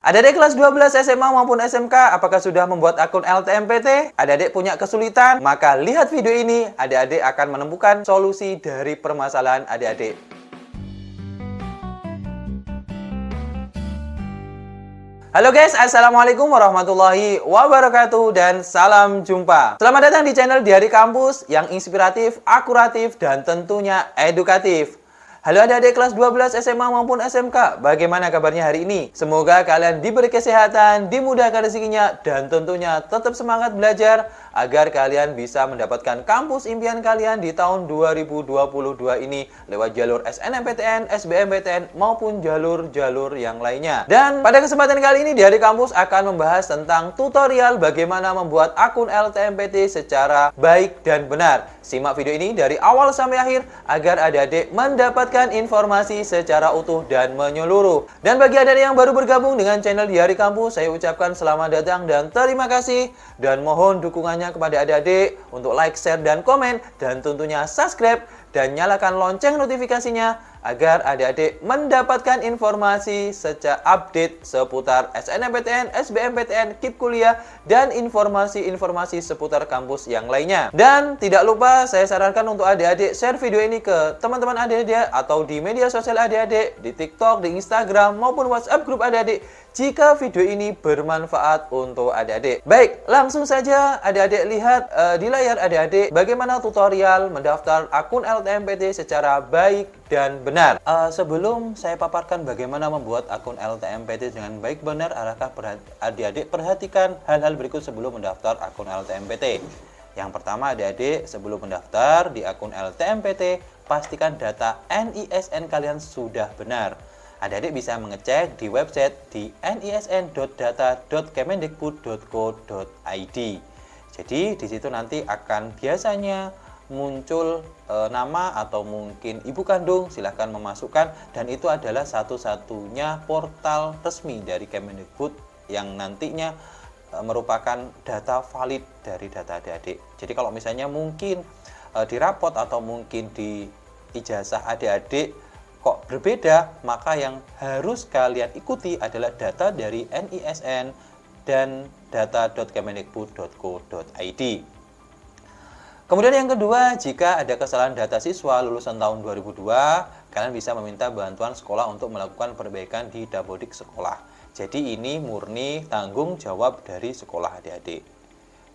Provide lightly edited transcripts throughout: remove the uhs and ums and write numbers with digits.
Adik-adik kelas 12 SMA maupun SMK, apakah sudah membuat akun LTMPT? Adik-adik punya kesulitan? Maka lihat video ini, adik-adik akan menemukan solusi dari permasalahan adik-adik. Halo guys, Assalamualaikum warahmatullahi wabarakatuh dan salam jumpa. Selamat datang di channel Diari Kampus yang inspiratif, akuratif, dan tentunya edukatif. Halo adik-adik kelas 12 SMA maupun SMK, bagaimana kabarnya hari ini? Semoga kalian diberi kesehatan, dimudahkan rezekinya, dan tentunya tetap semangat belajar agar kalian bisa mendapatkan kampus impian kalian di tahun 2022 ini lewat jalur SNMPTN, SBMPTN, maupun jalur-jalur yang lainnya. Dan pada kesempatan kali ini Diari Kampus akan membahas tentang tutorial bagaimana membuat akun LTMPT secara baik dan benar. Simak video ini dari awal sampai akhir agar adik-adik mendapatkan informasi secara utuh dan menyeluruh. Dan bagi adik-adik yang baru bergabung dengan channel Diari Kampus, saya ucapkan selamat datang dan terima kasih. Dan mohon dukungannya kepada adik-adik untuk like, share, dan komen. Dan tentunya subscribe dan nyalakan lonceng notifikasinya agar adik-adik mendapatkan informasi secara update seputar SNMPTN, SBMPTN, KIP kuliah, dan informasi-informasi seputar kampus yang lainnya. Dan tidak lupa saya sarankan untuk adik-adik share video ini ke teman-teman adik-adik atau di media sosial adik-adik, di TikTok, di Instagram, maupun WhatsApp grup adik-adik jika video ini bermanfaat untuk adik-adik. Baik, langsung saja adik-adik lihat di layar adik-adik bagaimana tutorial mendaftar akun LTMPT secara baik dan benar. Sebelum saya paparkan bagaimana membuat akun LTMPT dengan baik benar, adakah adik-adik perhatikan hal-hal berikut sebelum mendaftar akun LTMPT. Yang pertama, adik-adik sebelum mendaftar di akun LTMPT, pastikan data NISN kalian sudah benar. Adik-adik bisa mengecek di website di nisn.data.kemendikbud.co.id. Jadi di situ nanti akan biasanya muncul nama atau mungkin ibu kandung, silahkan memasukkan, dan itu adalah satu-satunya portal resmi dari Kemendikbud yang nantinya merupakan data valid dari data adik-adik. Jadi kalau misalnya mungkin di rapot atau mungkin di ijazah adik-adik kok berbeda, maka yang harus kalian ikuti adalah data dari NISN dan data.kemendikbud.co.id. Kemudian yang kedua, jika ada kesalahan data siswa lulusan tahun 2002, kalian bisa meminta bantuan sekolah untuk melakukan perbaikan di Dapodik sekolah. Jadi ini murni tanggung jawab dari sekolah adik-adik.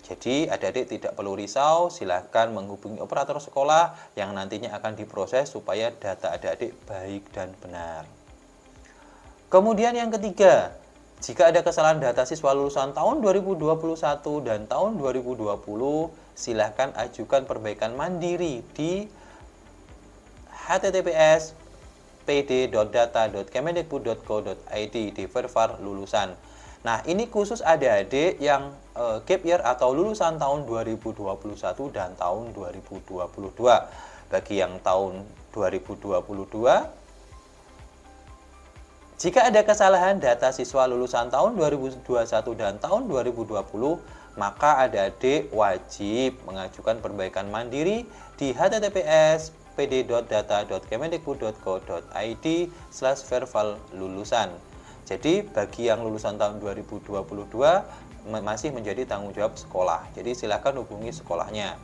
Jadi adik-adik tidak perlu risau, silahkan menghubungi operator sekolah yang nantinya akan diproses supaya data adik-adik baik dan benar. Kemudian yang ketiga, jika ada kesalahan data siswa lulusan tahun 2021 dan tahun 2020, silahkan ajukan perbaikan mandiri di https pd.data.kemendikbud.co.id di Vervar lulusan. Nah, ini khusus adik-adik yang gap year atau lulusan tahun 2021 dan tahun 2022. Bagi yang tahun 2022, jika ada kesalahan data siswa lulusan tahun 2021 dan tahun 2020, maka adik-adik wajib mengajukan perbaikan mandiri di https pd.data.kemendikbud.co.id/verval lulusan. Jadi bagi yang lulusan tahun 2022 masih menjadi tanggung jawab sekolah. Jadi silakan hubungi sekolahnya.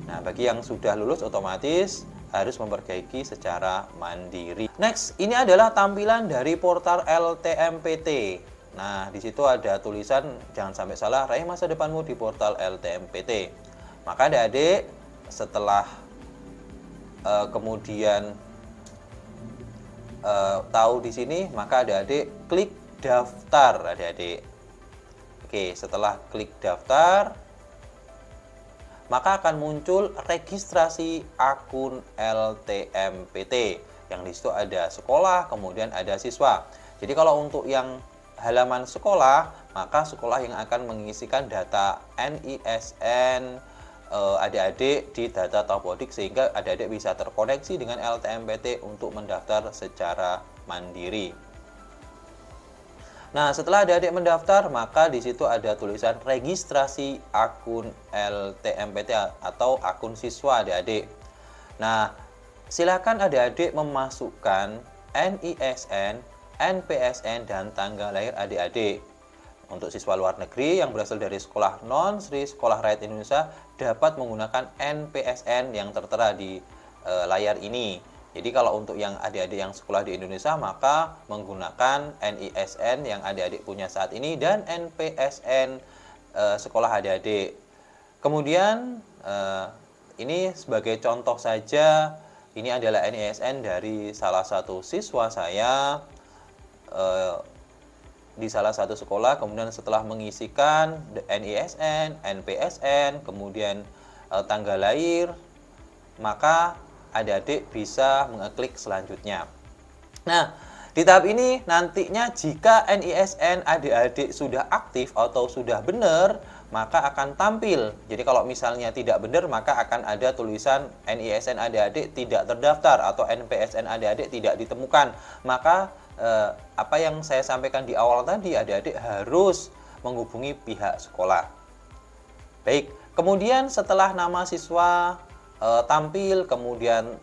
Nah, bagi yang sudah lulus otomatis harus memperbaiki secara mandiri. Next, ini adalah tampilan dari portal LTMPT. Nah, di situ ada tulisan jangan sampai salah, raih masa depanmu di portal LTMPT. Maka adik-adik setelah kemudian tahu di sini, maka adik-adik klik daftar adik-adik. Oke, setelah klik daftar, maka akan muncul registrasi akun LTMPT. Yang di situ ada sekolah, kemudian ada siswa. Jadi kalau untuk yang halaman sekolah, maka sekolah yang akan mengisikan data NISN adik-adik di data Dapodik sehingga adik-adik bisa terkoneksi dengan LTMPT untuk mendaftar secara mandiri. Nah, setelah adik-adik mendaftar, maka di situ ada tulisan registrasi akun LTMPT atau akun siswa adik-adik. Nah, silakan adik-adik memasukkan NISN, NPSN, dan tanggal lahir adik-adik. Untuk siswa luar negeri yang berasal dari sekolah non-Sri Sekolah Rakyat Indonesia dapat menggunakan NPSN yang tertera di layar ini. Jadi kalau untuk yang adik-adik yang sekolah di Indonesia maka menggunakan NISN yang adik-adik punya saat ini dan NPSN sekolah adik-adik. Kemudian ini sebagai contoh saja, ini adalah NISN dari salah satu siswa saya di salah satu sekolah. Kemudian setelah mengisikan NISN, NPSN, kemudian tanggal lahir, maka adik-adik bisa mengeklik selanjutnya. Nah, di tahap ini nantinya jika NISN adik-adik sudah aktif atau sudah benar, maka akan tampil. Jadi kalau misalnya tidak benar, maka akan ada tulisan NISN adik-adik tidak terdaftar atau NPSN adik-adik tidak ditemukan. Maka apa yang saya sampaikan di awal tadi, adik-adik harus menghubungi pihak sekolah. Baik, kemudian setelah nama siswa tampil, kemudian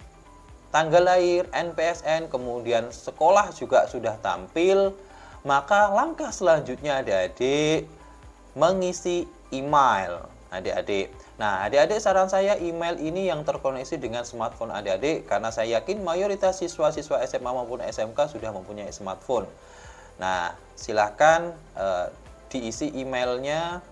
tanggal lahir, NPSN, kemudian sekolah juga sudah tampil, maka langkah selanjutnya adik-adik mengisi email adik-adik. Nah, adik-adik saran saya email ini yang terkoneksi dengan smartphone adik-adik, karena saya yakin mayoritas siswa-siswa SMA maupun SMK sudah mempunyai smartphone. Nah, silahkan diisi emailnya.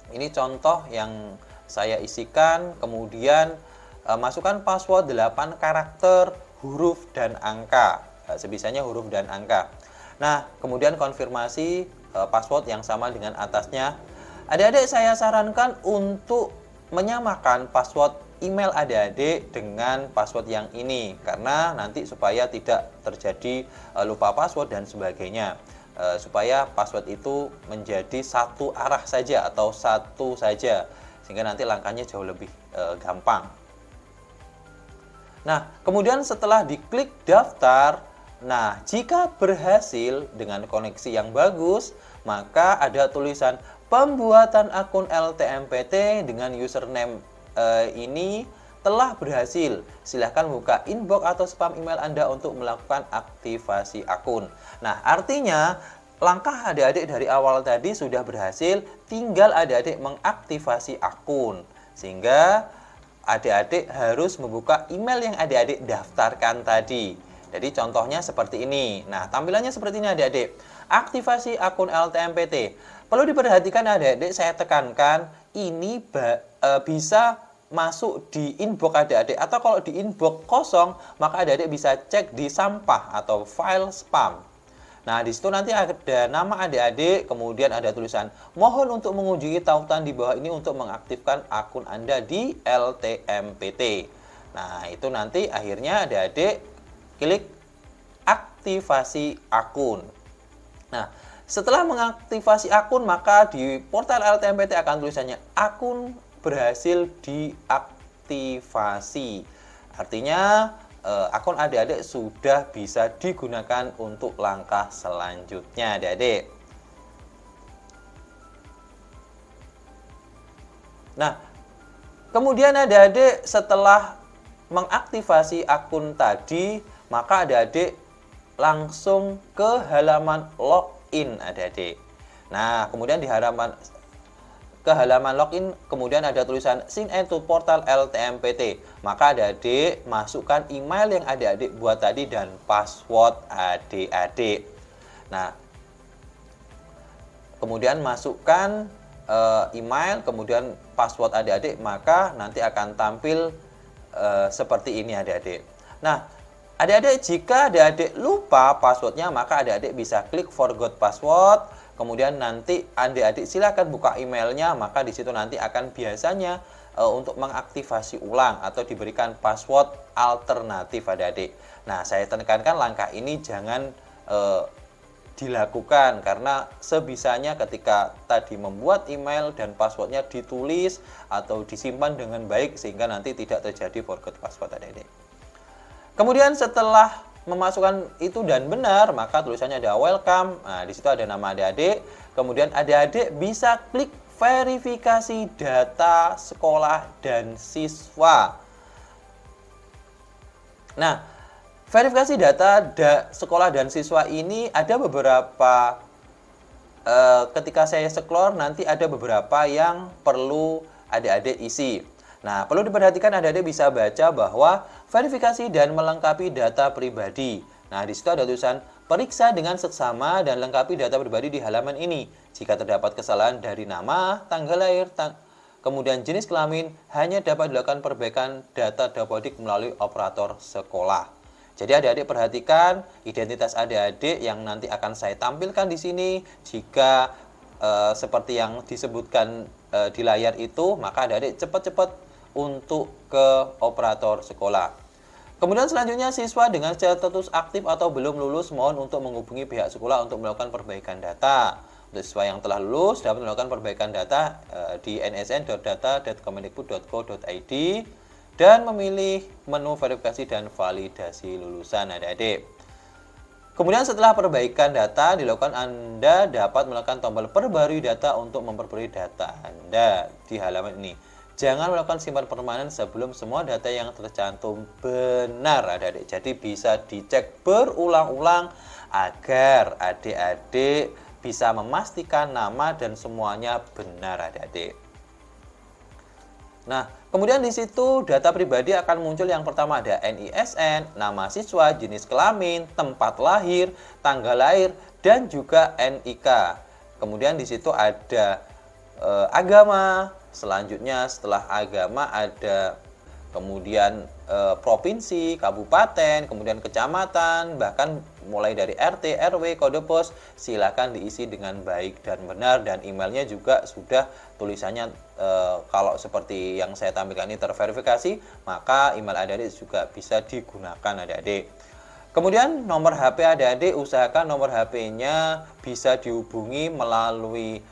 Ini contoh yang saya isikan, kemudian masukkan password 8 karakter, huruf dan angka. Sebisanya huruf dan angka. Nah, kemudian konfirmasi password yang sama dengan atasnya. Adik-adik saya sarankan untuk menyamakan password email adik-adik dengan password yang ini, karena nanti supaya tidak terjadi lupa password dan sebagainya. Supaya password itu menjadi satu arah saja atau satu saja, sehingga nanti langkahnya jauh lebih gampang. Nah, kemudian setelah diklik daftar, nah jika berhasil dengan koneksi yang bagus, maka ada tulisan pembuatan akun LTMPT dengan username ini telah berhasil. Silahkan buka inbox atau spam email Anda untuk melakukan aktivasi akun. Nah, artinya langkah adik-adik dari awal tadi sudah berhasil, tinggal adik-adik mengaktifasi akun. Sehingga adik-adik harus membuka email yang adik-adik daftarkan tadi. Jadi contohnya seperti ini. Nah, tampilannya seperti ini adik-adik. Aktivasi akun LTMPT. Perlu diperhatikan adik-adik, saya tekankan ini bisa masuk di inbox adik-adik, atau kalau di inbox kosong maka adik-adik bisa cek di sampah atau file spam. Nah, di situ nanti ada nama adik-adik, kemudian ada tulisan mohon untuk mengunjungi tautan di bawah ini untuk mengaktifkan akun Anda di LTMPT. Nah, itu nanti akhirnya adik-adik klik aktivasi akun. Nah, setelah mengaktifasi akun, maka di portal LTMPT akan tulisannya akun berhasil diaktifasi. Artinya akun adik-adik sudah bisa digunakan untuk langkah selanjutnya adik-adik. Nah, kemudian adik-adik setelah mengaktifasi akun tadi, maka adik-adik langsung ke halaman login adik-adik. Nah, kemudian di halaman login kemudian ada tulisan sign in to portal LTMPT. Maka adik-adik masukkan email yang adik-adik buat tadi dan password adik-adik. Nah, kemudian masukkan email kemudian password adik-adik, maka nanti akan tampil seperti ini adik-adik. Nah, adik-adik jika adik-adik lupa passwordnya, maka adik-adik bisa klik forgot password. Kemudian nanti adik-adik silakan buka emailnya, maka di situ nanti akan biasanya untuk mengaktifasi ulang atau diberikan password alternatif adik-adik. Nah, saya tekankan langkah ini jangan dilakukan, karena sebisanya ketika tadi membuat email dan passwordnya ditulis atau disimpan dengan baik sehingga nanti tidak terjadi forgot password adik-adik. Kemudian setelah memasukkan itu dan benar, maka tulisannya ada welcome. Nah, di situ ada nama adik-adik. Kemudian adik-adik bisa klik verifikasi data sekolah dan siswa. Nah, Verifikasi data sekolah dan siswa ini ada beberapa, ketika saya scroll nanti ada beberapa yang perlu adik-adik isi. Nah, perlu diperhatikan adik-adik bisa baca bahwa verifikasi dan melengkapi data pribadi. Nah, di situ ada tulisan periksa dengan seksama dan lengkapi data pribadi di halaman ini. Jika terdapat kesalahan dari nama, tanggal lahir, kemudian jenis kelamin, hanya dapat dilakukan perbaikan data dapodik melalui operator sekolah. Jadi adik-adik perhatikan identitas adik-adik yang nanti akan saya tampilkan di sini. Jika seperti yang disebutkan di layar itu, maka adik-adik cepat-cepat untuk ke operator sekolah. Kemudian selanjutnya siswa dengan status aktif atau belum lulus mohon untuk menghubungi pihak sekolah untuk melakukan perbaikan data. Untuk siswa yang telah lulus dapat melakukan perbaikan data di nsn.data.kemendikbud.co.id dan memilih menu verifikasi dan validasi lulusan adik-adik. Kemudian setelah perbaikan data dilakukan, Anda dapat melakukan tombol perbarui data untuk memperbarui data Anda di halaman ini. Jangan melakukan simpan permanen sebelum semua data yang tercantum benar adik-adik. Jadi bisa dicek berulang-ulang agar adik-adik bisa memastikan nama dan semuanya benar adik-adik. Nah, kemudian di situ data pribadi akan muncul yang pertama ada NISN, nama siswa, jenis kelamin, tempat lahir, tanggal lahir, dan juga NIK. Kemudian di situ ada agama. Selanjutnya setelah agama ada kemudian provinsi, kabupaten, kemudian kecamatan, bahkan mulai dari RT, RW, kode pos, silakan diisi dengan baik dan benar, dan emailnya juga sudah tulisannya kalau seperti yang saya tampilkan ini terverifikasi, maka email adik-adik juga bisa digunakan adik-adik. Kemudian nomor HP adik-adik, usahakan nomor HP-nya bisa dihubungi melalui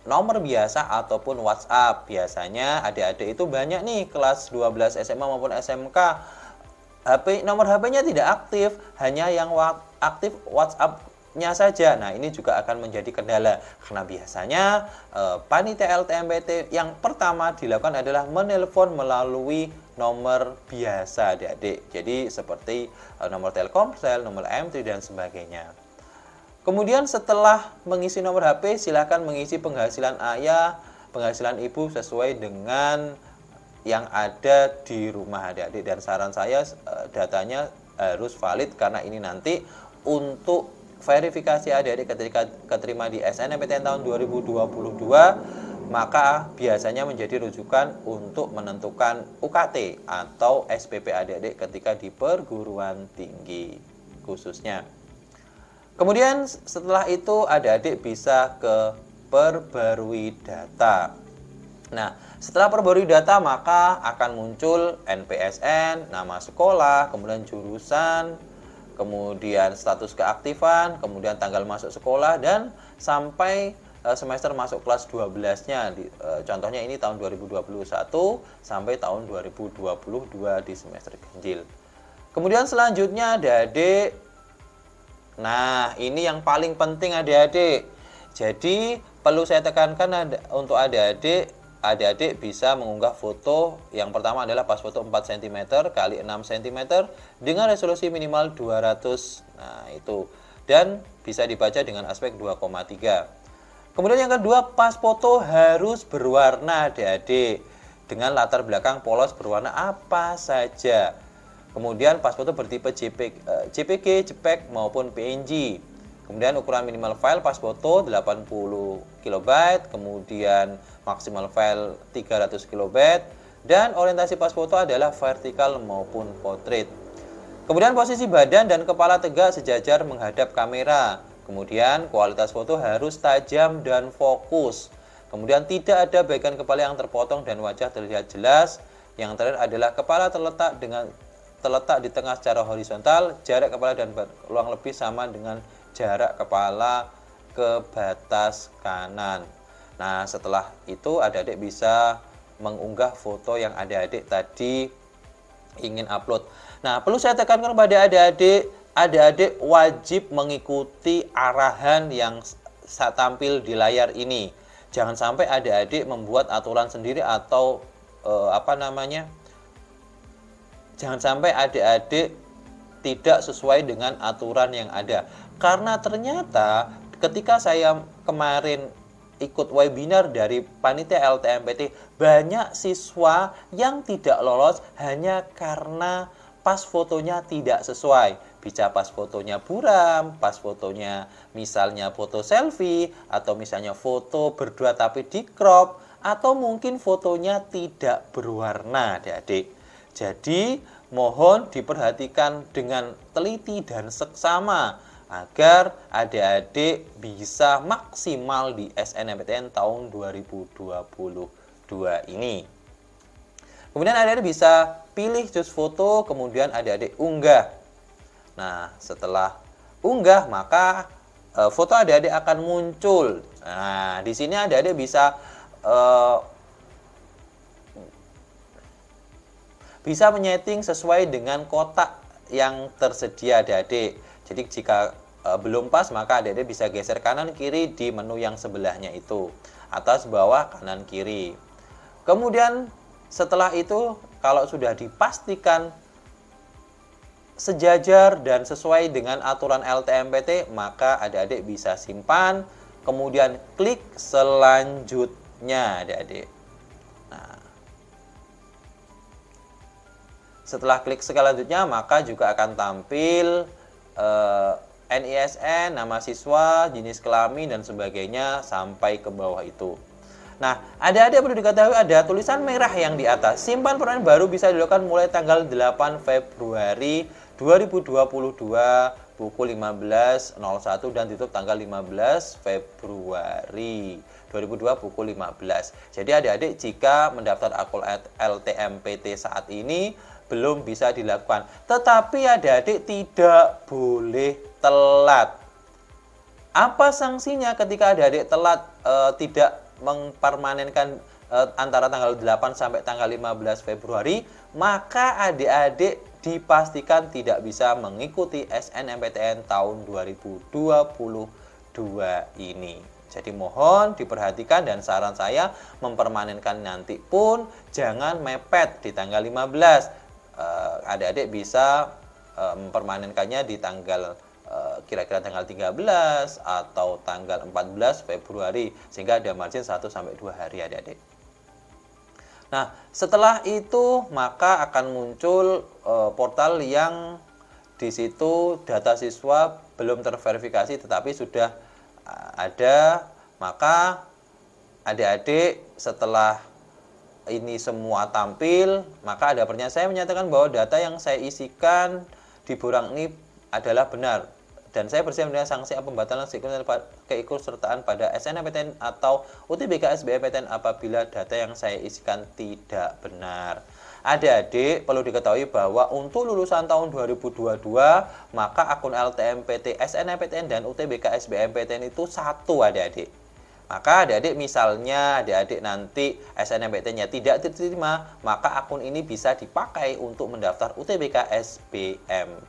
nomor biasa ataupun WhatsApp. Biasanya adik-adik itu banyak nih kelas 12 SMA maupun SMK, nomor HP-nya tidak aktif, hanya yang aktif WhatsApp-nya saja. Nah, ini juga akan menjadi kendala karena biasanya panitia LTMPT yang pertama dilakukan adalah menelpon melalui nomor biasa adik-adik. Jadi seperti nomor Telkomsel, nomor M3 dan sebagainya. Kemudian setelah mengisi nomor HP, silakan mengisi penghasilan ayah, penghasilan ibu sesuai dengan yang ada di rumah adik-adik. Dan saran saya datanya harus valid karena ini nanti untuk verifikasi adik-adik ketika keterima di SNMPTN tahun 2022, maka biasanya menjadi rujukan untuk menentukan UKT atau SPP adik-adik ketika di perguruan tinggi khususnya. Kemudian setelah itu adik-adik bisa ke perbarui data. Nah, setelah perbarui data maka akan muncul NPSN, nama sekolah, kemudian jurusan, kemudian status keaktifan, kemudian tanggal masuk sekolah, dan sampai semester masuk kelas 12-nya. Contohnya ini tahun 2021 sampai tahun 2022 di semester ganjil. Kemudian selanjutnya adik-adik, nah, ini yang paling penting adik-adik. Jadi, perlu saya tekankan untuk adik-adik bisa mengunggah foto. Yang pertama adalah pas foto 4 cm x 6 cm dengan resolusi minimal 200. Nah, itu. Dan bisa dibaca dengan aspek 2,3. Kemudian yang kedua, pas foto harus berwarna adik-adik. Dengan latar belakang polos berwarna apa saja. Kemudian pas foto bertipe JPG, JPEG maupun PNG. Kemudian ukuran minimal file pas foto 80 KB, kemudian maksimal file 300 KB, dan orientasi pas foto adalah vertikal maupun portrait. Kemudian posisi badan dan kepala tegak sejajar menghadap kamera. Kemudian kualitas foto harus tajam dan fokus. Kemudian tidak ada bagian kepala yang terpotong dan wajah terlihat jelas. Yang terakhir adalah kepala terletak di tengah secara horizontal, jarak kepala dan ruang lebih sama dengan jarak kepala ke batas kanan. Nah, setelah itu adik-adik bisa mengunggah foto yang adik-adik tadi ingin upload. Nah, perlu saya tekankan kepada adik-adik wajib mengikuti arahan yang saya tampil di layar ini. Jangan sampai adik-adik membuat aturan sendiri atau jangan sampai adik-adik tidak sesuai dengan aturan yang ada. Karena ternyata ketika saya kemarin ikut webinar dari panitia LTMPT, banyak siswa yang tidak lolos hanya karena pas fotonya tidak sesuai. Bisa pas fotonya buram, pas fotonya misalnya foto selfie, atau misalnya foto berdua tapi di crop, atau mungkin fotonya tidak berwarna, adik-adik. Jadi mohon diperhatikan dengan teliti dan seksama agar adik-adik bisa maksimal di SNMPTN tahun 2022 ini. Kemudian adik-adik bisa pilih choose foto, kemudian adik-adik unggah. Nah, setelah unggah maka foto adik-adik akan muncul. Nah, di sini adik-adik bisa menyeting sesuai dengan kotak yang tersedia adik-adik. Jadi jika belum pas maka adik-adik bisa geser kanan kiri di menu yang sebelahnya itu. Atas, bawah, kanan, kiri. Kemudian setelah itu kalau sudah dipastikan sejajar dan sesuai dengan aturan LTMPT, maka adik-adik bisa simpan. Kemudian klik selanjutnya adik-adik. Nah, setelah klik selanjutnya maka juga akan tampil NISN, nama siswa, jenis kelamin, dan sebagainya sampai ke bawah itu. Nah, adik-adik perlu diketahui ada tulisan merah yang di atas. Simpan permanen baru bisa dilakukan mulai tanggal 8 Februari 2022 pukul 15.01 dan tutup tanggal 15 Februari 2022 pukul 15. Jadi adik-adik jika mendaftar akun LTMPT saat ini belum bisa dilakukan. Tetapi adik-adik tidak boleh telat. Apa sanksinya ketika adik-adik telat tidak mempermanenkan antara tanggal 8 sampai tanggal 15 Februari? Maka adik-adik dipastikan tidak bisa mengikuti SNMPTN tahun 2022 ini. Jadi mohon diperhatikan dan saran saya mempermanenkan nanti pun jangan mepet di tanggal 15. Adik-adik bisa mempermanenkannya di tanggal kira-kira tanggal 13 atau tanggal 14 Februari sehingga ada margin 1-2 hari adik-adik. Nah, setelah itu maka akan muncul portal yang di situ data siswa belum terverifikasi tetapi sudah ada. Maka adik-adik setelah ini semua tampil, maka ada pertanyaan. Saya menyatakan bahwa data yang saya isikan di borang ini adalah benar dan saya bersedia dengan sanksi pembatalan keikutsertaan pada SNMPTN atau UTBK SBMPTN apabila data yang saya isikan tidak benar. Adik-adik perlu diketahui bahwa untuk lulusan tahun 2022 maka akun LTMPT, SNMPTN dan UTBK SBMPTN itu satu adik-adik. Maka adik-adik misalnya adik-adik nanti SNMPTN-nya tidak diterima, maka akun ini bisa dipakai untuk mendaftar UTBK SBMPTN.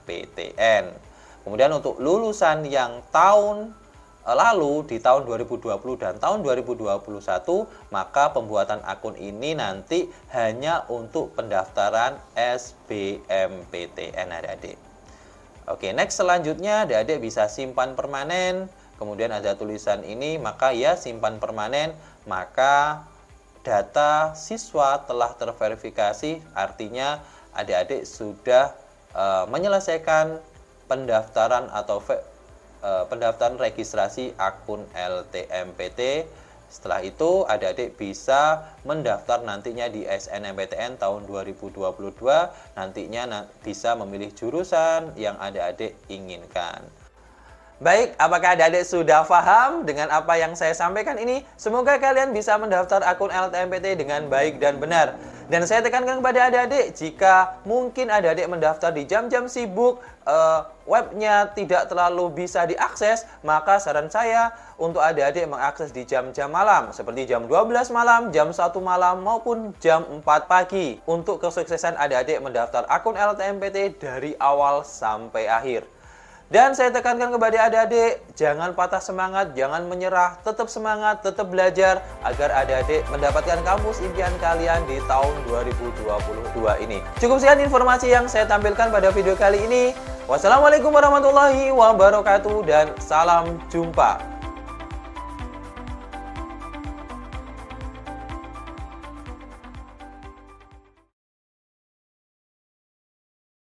Kemudian untuk lulusan yang tahun lalu di tahun 2020 dan tahun 2021, maka pembuatan akun ini nanti hanya untuk pendaftaran SBMPTN adik-adik. Oke, next selanjutnya adik-adik bisa simpan permanen. Kemudian ada tulisan ini, maka ya simpan permanen, maka data siswa telah terverifikasi, artinya adik-adik sudah menyelesaikan pendaftaran atau pendaftaran registrasi akun LTMPT. Setelah itu adik-adik bisa mendaftar nantinya di SNMPTN tahun 2022, nantinya bisa memilih jurusan yang adik-adik inginkan. Baik, apakah adik-adik sudah paham dengan apa yang saya sampaikan ini? Semoga kalian bisa mendaftar akun LTMPT dengan baik dan benar. Dan saya tekankan kepada adik-adik, jika mungkin adik-adik mendaftar di jam-jam sibuk, webnya tidak terlalu bisa diakses, maka saran saya untuk adik-adik mengakses di jam-jam malam, seperti jam 12 malam, jam 1 malam, maupun jam 4 pagi, untuk kesuksesan adik-adik mendaftar akun LTMPT dari awal sampai akhir. Dan saya tekankan kepada adik-adik, jangan patah semangat, jangan menyerah, tetap semangat, tetap belajar, agar adik-adik mendapatkan kampus impian kalian di tahun 2022 ini. Cukup sekian informasi yang saya tampilkan pada video kali ini. Wassalamualaikum warahmatullahi wabarakatuh dan salam jumpa.